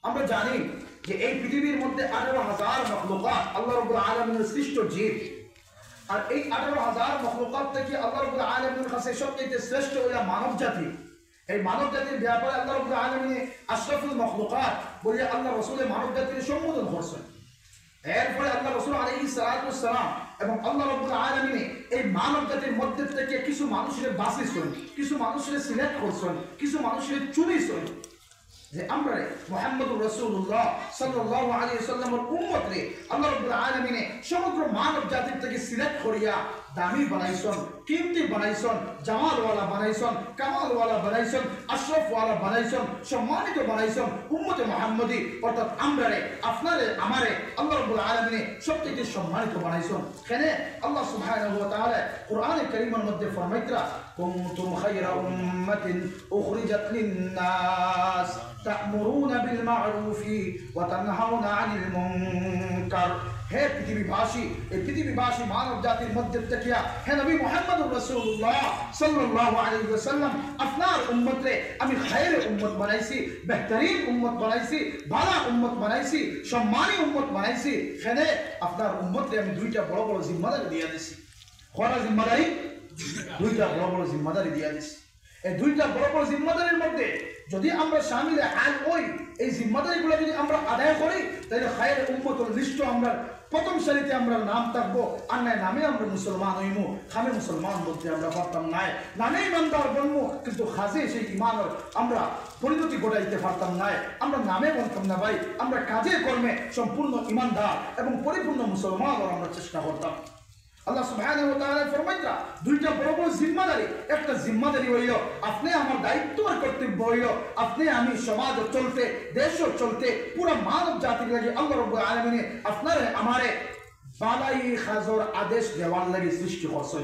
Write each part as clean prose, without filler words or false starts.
আমরা জানি যে এই পৃথিবীর মধ্যে 18,000 মখলুকাত আল্লাহ রাব্বুল আলামিনের সৃষ্ট জীব। আর এই 18,000 মখলুকাত থেকে আল্লাহ রাব্বুল আলামিনের কাছে সবচেয়ে শ্রেষ্ঠ হলো মানব জাতি। এই মানব জাতির ব্যাপারে আল্লাহ রাব্বুল আলামিন আশরাফুল মখলুকাত বলে আল্লাহ রাসূলের মানব জাতির সম্বোধন করছেন। এরপরে আল্লাহ রাসূল আলাইহিস সালাতু ওয়াস সালাম এবং আল্লাহ রাব্বুল আলামিন এই মানব জাতির মধ্যে থেকে কিছু মানুষের বাছাইছেন, কিছু মানুষের সিলেক্ট করছেন, কিছু মানুষের চুনিছেন যে আমরা মুহাম্মদুর রাসূলুল্লাহ সাল্লাল্লাহু আলাইহি ওয়াসাল্লামের উম্মত রে আল্লাহ রাব্বুল আলামিন সমগ্র মানব জাতির থেকে সিলেক্ট করিয়া দামি বানাইছেন, কিমতি বানাইছেন, জামালওয়ালা বানাইছেন, কামালওয়ালা বানাইছেন, আশরাফওয়ালা বানাইছেন, সম্মানিত বানাইছেন উম্মতে মুহাম্মদী অর্থাৎ আমরা রে আপনারে আমারে আল্লাহ রাব্বুল আলামিন সবথেকে সম্মানিত বানাইছেন। কেনে আল্লাহ সুবহানাহু ওয়া তাআলা কোরআনে কারীমের মধ্যে ফরমাইতরা কুনতুম খায়রা উম্মাতিন উখরিজাত লিন-নাস তা'মুরুনা বিল মা'রুফি ওয়া তানহাউনা আনিল মুনকার। হে পৃথিবীবাসী, এই পৃথিবীবাসী মানব জাতির মধ্যে থেকে হে নবী মুহাম্মদুর রাসূলুল্লাহ সাল্লাল্লাহু আলাইহি ওয়াসাল্লাম আপনার উম্মতরে আমি খায়রে উম্মত বানাইছি, বেহতরিন উম্মত বানাইছি, ভালো উম্মত বানাইছি, সম্মানী উম্মত বানাইছি। এখানে আপনার উম্মতরে আমি দুইটা বড় বড় জিম্মাদারি দিয়ে দিছি। কয়টা জিম্মাদারি? দুইটা বড় বড় জিম্মাদারি দিয়ে দিছি। এই দুইটা বড় বড় জিম্মাদারির মধ্যে যদি আমরা শামিল হাল হই, এই জিম্মাদারিগুলো যদি আমরা আদায় করি, তাহলে খায়রে উম্মতের লিস্ট আমরা প্রথম সারিতে আমরা নাম থাকবো। আর নাই নামে আমরা মুসলমান হইমু, খামে মুসলমান বলতে আমরা পারতাম নাই, নামে ইমানদার বলবো কিন্তু খাজে সেই ইমানের আমরা পরিণতি ঘটাইতে পারতাম নাই। আমরা নামে বলতাম না ভাই, আমরা কাজে কর্মে সম্পূর্ণ ইমানদার এবং পরিপূর্ণ মুসলমান আমরা চেষ্টা করতাম। আল্লাহ সুবহানাহু ওয়া তাআলা ফরমাইতা দুইটা বড় বড় জিম্মাদারি। একটা জিম্মাদারি হইল আপনি আমার দায়িত্ব আর কর্তব্য হইল আপনি আমি সমাজ চলতে, দেশ চলতে, পুরো মানব জাতির লাগে আল্লাহ রাব্বুল আলামিন আপনারে আমারে বালাই খাজর আদেশ দেওয়ার লাগে সৃষ্টি করছেন।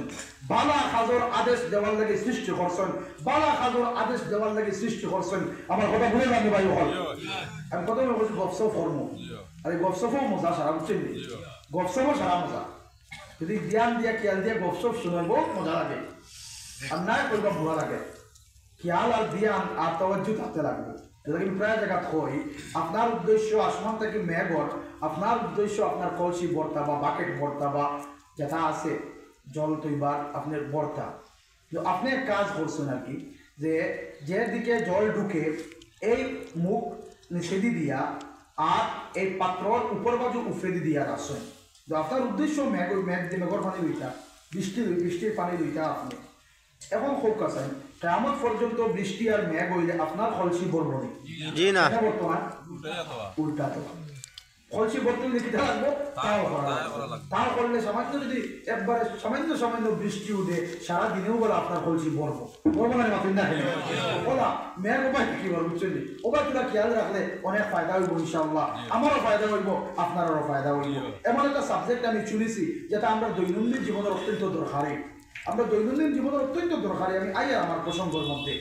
বালা খাজর আদেশ দেওয়ার লাগে সৃষ্টি করছেন, বালা খাজর আদেশ দেওয়ার লাগে সৃষ্টি করছেন। আমার কথা ভুলে যাবে ভাই, হল আমি কথা বলছি গপসপ ফর্ম, আরে গপসপও মজা সারা বুঝছেন, গপসপও সারা মজা। যদি জ্ঞান দিয়া খেয়াল দিয়ে গপসপ শোনার বহুত মজা লাগে, আর না করবা ভুলা লাগে। খেয়াল আর জ্ঞান আর তাওয়াজ্জু থাকতে লাগবে। কিন্তু প্রায় জায়গা কই আপনার উদ্দেশ্য আসমান থেকে মেঘর, আপনার উদ্দেশ্য আপনার কলসি ভর্তা বা বাকেট ভর্তা বা যেটা আছে জল তৈবার আপনার ভর্তা, কিন্তু আপনি এক কাজ করছেন আর কি, যে যেদিকে জল ঢুকে এই মুখ সেদি দিয়া আর এই পাত্রর উপর বাজু উফরেদি দিয়া রাখছেন। তো আপনার উদ্দেশ্য মেঘর পানি লইতা, বৃষ্টির পানি লইতা আপনি এখন খুব কাছেন কিয়ামত পর্যন্ত বৃষ্টি আর মেঘ হইলে আপনার কলসি ভরবো জি না, বর্তমান উল্টা তো কলসি ভরতে লিখিতে লাগবো, তাও করলে সামান্য যদি একবারে সামান্য বৃষ্টি উঠে সারা দিনেও বলে আপনার কলসি ভরবো মানে মাফিন না বলা মেয়ের উপায় কি বল বুঝছেন, ওবার তোরা খেয়াল রাখলে অনেক ফায়দা হইব ইনশাআল্লাহ, আমারও ফায়দা হইব আপনারও ফায়দা হইব। এমন একটা সাবজেক্ট আমি চুনিছি যেটা আমরা দৈনন্দিন জীবনের অত্যন্ত দরকারি, আমরা দৈনন্দিন জীবনের অত্যন্ত দরকারি। আমি আইয়া আমার প্রসঙ্গের মধ্যে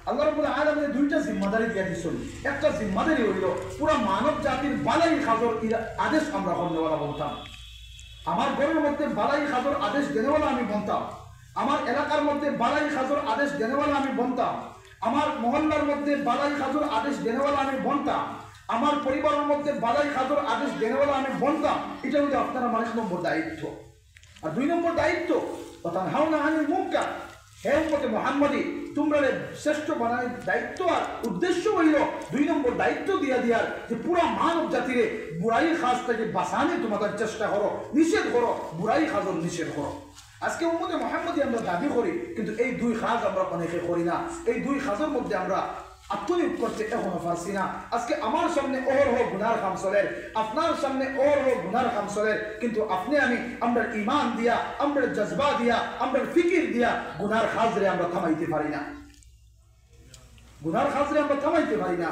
আল্লাহ রাব্বুল আলামিন দুইটা জিম্মাদারি দিয়া দিছেন। একটা জিম্মাদারি হইল পুরা মানব জাতির বালাই খাজর আদেশ আমরা হন্যওয়ালা বলতাম। আমার ঘরের মধ্যে বালাই খাজর আদেশ দেনেওয়ালা আমি বলতাম, আমার এলাকার মধ্যে বালাই খাজর আদেশ দেনেওয়ালা আমি বলতাম, আমার মহল্লার মধ্যে বালাই খাজর আদেশ দেনেওয়ালা আমি বলতাম, আমার পরিবারের মধ্যে বালাই খাজর আদেশ দেনেওয়ালা আমি বলতাম। এটা হইল আপনার আমার 1 নম্বর দায়িত্ব। আর 2 নম্বর দায়িত্ব তানহাউনা আনিল মুনকার। হে উম্মতে মুহাম্মদী তোমরা শ্রেষ্ঠ বানার দায়িত্ব আর উদ্দেশ্য হইল 2 নম্বর দায়িত্ব দিয়ার যে পুরা মানব জাতিরে বুড়াই খাজ থেকে বাঁচানে তোমাদের চেষ্টা করো, নিষেধ করো, বুড়াই খাজর নিষেধ করো। আজকে উম্মতে মুহাম্মদী আমরা দাবি করি কিন্তু এই 2 খাজ আমরা অনেকে করি না। এই 2 খাজের মধ্যে আমরা আত্মনিয়োগ করতে এখনো পারছি না। আজকে আমার সামনে অহরহ গুনার কাম চলে, আপনার সামনে অহরহ গুনার কাম চলে, কিন্তু আপনি আমি আমরা ইমান দিয়া, আমরা জজবা দিয়া, আমরা ফিকির দিয়া গুনার খাজরে আমরা থামাইতে পারি না, গুনার খাজরে আমরা থামাইতে পারি না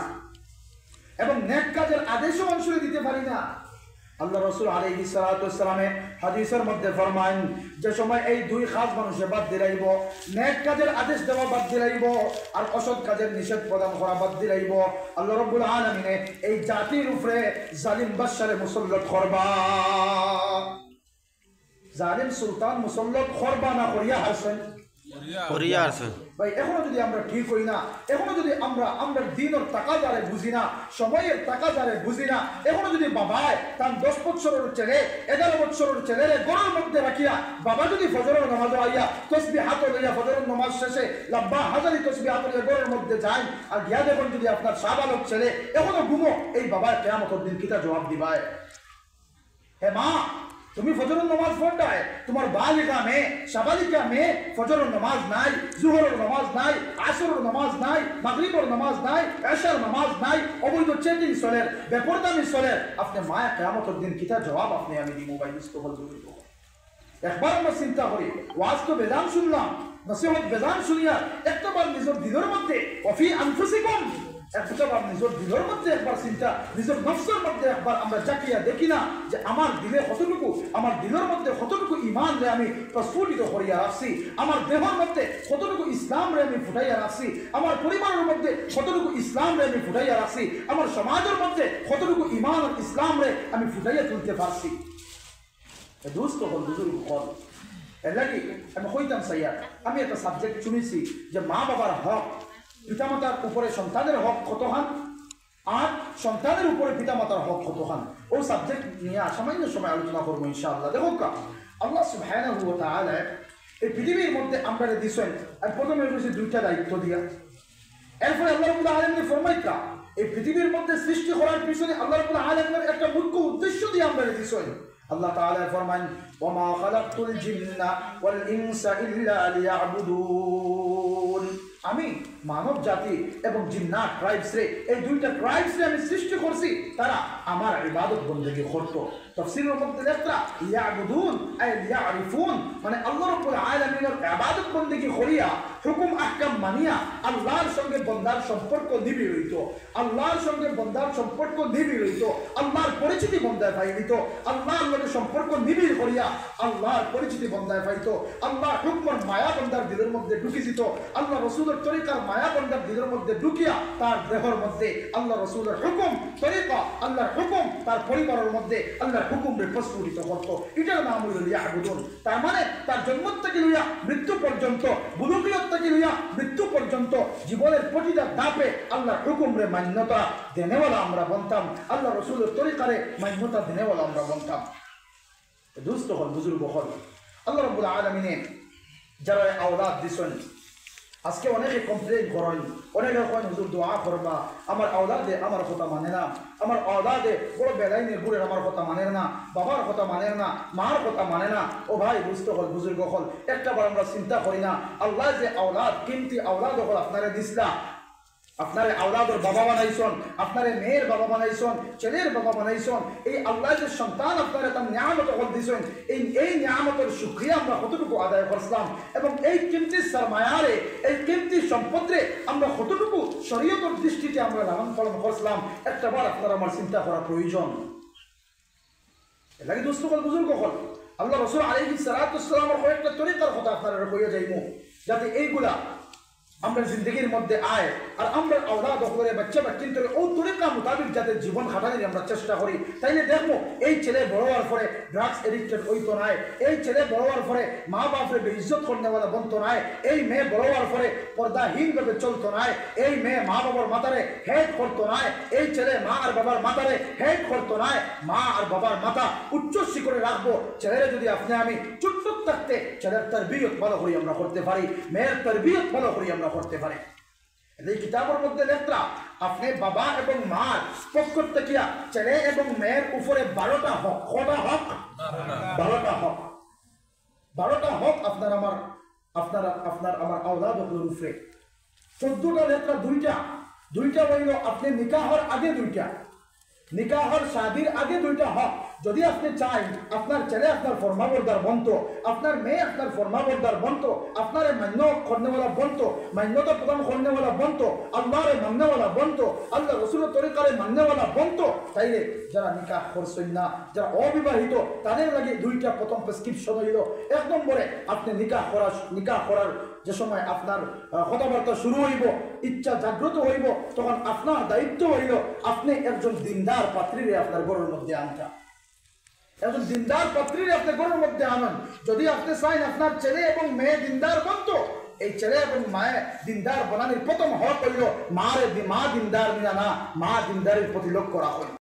এবং নেক কাজের আদেশও মানুষকে দিতে পারি না। আল্লাহ রাসূল আলাইহিস সালাতু ওয়াস সালামে হাদিসের মধ্যে ফরমান যে সময় এই 2 খাস মানুষে বাদ দিলাইব, নেক কাজের আদেশ দেওয়া বাদ দিলাইব আর অসৎ কাজের নিষেধ প্রদান করা বাদ দিলাইব, আল্লাহ রাব্বুল আলামিন এই জাতির উপরে জালিম বাদশারে মুসাল্লাত করবা। জালিম সুলতান মুসাল্লাত করবা না করিয়া হাসেন ভাই এখনো যদি আমরা ঠিক হই না, এখনো যদি আমরা দিনের তাকাদারে বুঝি না, সময়ের তাকাদারে বুঝি না, এখনো যদি বাবায় তার 10 বছরের ছেলে 11 বছরের ছেলেরে ঘরের মধ্যে রাখিয়া বাবা যদি ফজরের নামাজ আইয়া তসবিহ হাত লইয়া ফজরের নামাজ শেষে লম্বা হাজারি তসবিহ হাত লইয়া ঘরের মধ্যে যায় আর গিয়া দেখুন যদি আপনার শাবালক ছেলে এখনো ঘুমো, এই বাবার কিয়ামতের দিন কিতা জবাব দিবায়? হে মা, তুমি ফজরের নামাজ পড়তায়, তোমার বালিকা মেয়ে শাবালিকা মেয়ে ফজরের নামাজ নাই, জোহরের নামাজ নাই, আসরের নামাজ নাই, মাগরিবের নামাজ নাই, এশার নামাজ নাই, অবৈধ চেকিং চলে, বেপরদামি চলে, আপনি মায়া কিয়ামতের দিন কিতা জবাব আপনি আমি দিব ভাই? একবার আমরা চিন্তা করি, ওয়াজ তো বেজান শুনলাম, নসিহত বেজান শুনিয়া একবার নিজের দিলের মধ্যে ওয়াফি আনফুসিকুম, একবার নিজের দিলের মধ্যে একবার চিন্তা, নিজের নফসের মধ্যে একবার আমরা জাকিয়া দেখি না যে আমার দিলে কতটুকু, আমার দিলের মধ্যে কতটুকু ইমান রে আমি প্রস্ফুটিত করিয়া রাখছি, আমার দেহের মধ্যে কতটুকু ইসলাম রে আমি ফুটাইয়া রাখছি, আমার পরিবারের মধ্যে কতটুকু ইসলাম রে আমি ফুটাইয়া রাখছি, আমার সমাজের মধ্যে কতটুকু ইমান আর ইসলাম রে আমি ফুটাইয়া তুলতে পারছি। দোস্ত হল বুজুর্গ হল এর লাগি আমি কইতাম সাইয়া, আমি একটা সাবজেক্ট শুনেছি যে মা বাবার হক, পিতামাতার উপরে সন্তানের হক কতখান আর সন্তানের উপরে পিতামাতার হক কতখান, ও সাবজেক্ট নিয়ে সামান্য সময় আলোচনা করবো ইনশাআল্লাহ। দেখো আল্লাহ সুবহানাহু ওয়া তাআলা এই পৃথিবীর মধ্যে আমরা দিছেন, আর প্রথমে বলেছি দুইটা দায়িত্ব দিয়া, এরপরে আল্লাহ রাব্বুল আলামিন ফরমাইতা এই পৃথিবীর মধ্যে সৃষ্টি করার পিছনে আল্লাহ রাব্বুল আলামিনের একটা মুখ্য উদ্দেশ্য দিয়ে আমরা দিছেন। আল্লাহ তাআলা ফরমান ওয়ামা খালাকতুল জিন্না ওয়াল ইনসা ইল্লা লিয়াবুদুন, আমি মানব জাতি এবং জিন্নাত ট্রাইবস রে, এই দুইটা ট্রাইবস রে আমি সৃষ্টি করছি, তারা আমার ইবাদত বندگی করত। তাফসীরের মধ্যে লেখা ইয়াবুদুন আই ইয়ারিফুন, মানে আল্লাহ রাব্বুল আলামিনের ইবাদত বندگی করিয়া হুকুম আহকাম মানিয়া আল্লাহর সঙ্গে বান্দার সম্পর্ক নিবিড় হইত, আল্লাহর সঙ্গে বান্দার সম্পর্ক নিবিড় হইত, আল্লাহর পরিচিতি বান্দায় পাইত, আল্লাহর লগে সম্পর্ক নিবিড় করিয়া আল্লাহর পরিচিতি বান্দায় পাইত, আল্লাহর হুকমের মায়া বান্দার দিলের মধ্যে ঢুকি দিত, আল্লাহ রাসূলের তরিকার মায়া বান্দার দিলের মধ্যে ঢুকিয়া তার দেহের মধ্যে আল্লাহ রাসূলের হুকুম তরিকা, আল্লাহর হুকুম তার পরিবারের মধ্যে আল্লাহর হুকুমকে প্রস্ফুটিত করত। এটার নাম হইল ইয়াবুদুন। তার মানে তার জন্ম থেকে লইয়া মৃত্যু পর্যন্ত, বুলুগিয়ত থেকে লইয়া মৃত্যু পর্যন্ত জীবনের প্রতিটা ধাপে আল্লাহর হুকুমরে মান্যতা দেনেওয়ালা আমরা বনতাম, আল্লাহ রাসূলের তরিকারে মান্যতা দেনেওয়ালা আমরা বনতাম। দোস্ত হল বুজুর্গ হল, আল্লাহ রাব্বুল আলামিনে যারা আওলাদ দিছেন, আজকে অনেকে কমপ্লেন করেন, অনেকে করেন হুজুর দোয়া করবা, আমার আওলাদে আমার কথা মানে না, আমার আওলাদে বড় বেলাইনের বুড়ের আমার কথা মানে না, বাবার কথা মানে না, মার কথা মানে না। ও ভাই বুঝতে হল বুজুর্গ হল, একটাবার আমরা চিন্তা করি না আল্লাহ যে আওলাদ কিমতি আওলাদ হল আপনারা দিসলা, আপনারে আওলাদের বাবা বানাইছেন, আপনারে মেয়ের বাবা বানাইছেন, ছেলের বাবা বানাইছেন, এই আল্লাহ যে সন্তান আপনারা তার নিয়ামত হল দিয়েছেন, এই নিয়ামতের শুকরিয়া আমরা কতটুকু আদায় করছিলাম, এবং এই কিমতি সরমায়ারে, এই কিমতি সম্পদে আমরা কতটুকু শরীয়তের দৃষ্টিতে আমরা লালন পালন করছিলাম, একটাবার আপনারা আমার চিন্তা করা প্রয়োজন। এর লাগে দোস্ত হল বুজুর্গ হল, আল্লাহ রাসূল আলাইহিস সালাতু ওয়াস সালামের কয়েকটা তরিকার কথা আপনারা কইয়া যাইমু, যাতে এইগুলা আমরা জিন্দগির মধ্যে আয় আর আমরা আওলাদ করে বাচ্চা বাচ্চিন্তরে ও তরিকা মোতাবেক যাতে জীবন খাটানোর আমরা চেষ্টা করি। তাইলে দেখবো এই ছেলে বড় হওয়ার পরে ড্রাগস এডিক্টেড হইতো নাই, এই ছেলে বড় হওয়ার পরে মা বাপরে বেইজ্জত করনেওয়ালা বনতো নাই, এই মেয়ে বড় হওয়ার পরে পর্দাহীনভাবে চলতো নাই, এই মেয়ে মা বাবার মাথারে হেড করতো নাই, এই ছেলে মা আর বাবার মাথারে হেড করতো নাই, মা আর বাবার মাথা উচ্চ শিখরে রাখবো। ছেলেরা যদি আপনি আমি ছোট্ট থাকতে ছেলের তরবিয়ত ভালো করে আমরা করতে পারি, মেয়ের তরবিয়ত ভালো করে আমরা করতে পারি। এই কিতাবের মধ্যে লেখা আপনি বাবা এবং মার পক্ষ থেকে ছেলে এবং মেয়ের উপরে 12টা হক, কটা হক? 12টা হক, 12টা হক আপনার আমার আওলাদের উপরে। 14টা লেখা দুইটা হইল আপনি নিকাহর আগে, দুইটা নিকাহর শাদির আগে 2টা হক। যদি আপনি চাই আপনার ছেলে আপনার ফরমাবরদার বনত, আপনার মেয়ে আপনার ফরমাবরদার বনত, আপনার মান্য করনেওয়ালা বনত, মান্যতা প্রদান করনেওয়ালা বনত, আল্লাহরে মান্যওয়ালা বনত, আল্লাহ রসুলের তরিকারে মান্যওয়ালা বনত, তাইলে যারা নিকাহ করছেন না, যারা অবিবাহিত, তাদের লাগে 2টা প্রথম প্রেসক্রিপশন হইল। 1 নম্বরে আপনি নিকাহ করার যে সময় আপনার কথাবার্তা শুরু হইব, ইচ্ছা জাগ্রত হইব, তখন আপনার দায়িত্ব হইল আপনি একজন দিনদার পাত্রীরে আপনার ঘরের মধ্যে আনতা। একজন দিনদার পাত্রীর আপনি ঘরের মধ্যে আনেন। যদি আপনি চান আপনার ছেলে এবং মেয়ে দিনদার বনত, এই ছেলে এবং মায়ে দিনদার বানানোর প্রথম হক হইল মা দিনদার মিলা না, মা দিনদারের প্রতি লক্ষ্য করা হয়।